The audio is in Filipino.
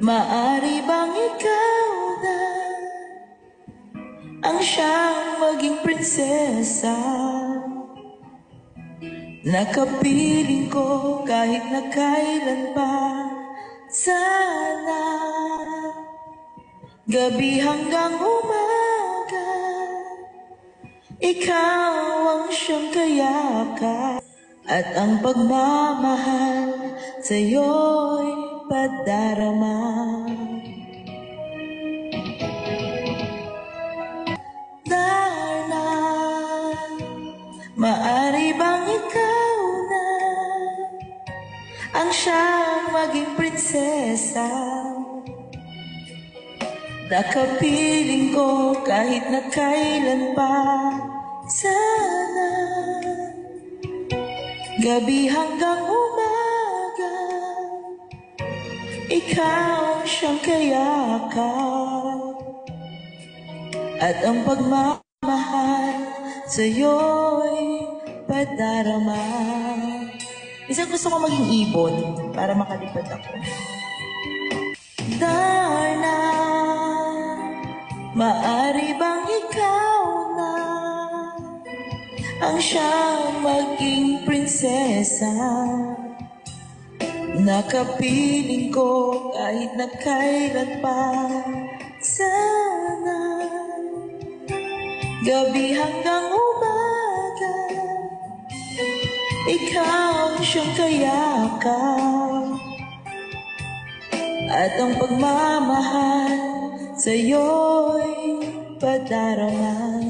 Maari bang ikaw na ang siyang maging prinsesa? Nakapiling ko kahit na kailan pa. Sana gabi hanggang umaga ikaw ang siyang kayakap, at ang pagmamahal sa'yo'y padarama. Darna, maari bang ikaw na ang siyang maging prinsesa? Nakapiling ko kahit na kailan pa. Sana gabi hanggang umaga ikaw siyang kayakap, at ang pagmamahal sa'yo'y padarama. Isang gusto ko maging ibon para makalipad ako. Darna, maari bang ikaw na ang siyang maging prinsesa? Nakapiling ko kahit na kailan pa. Sana gabi hanggang umaga ikaw siyang kayakap, at ang pagmamahal sa'yo'y padarama.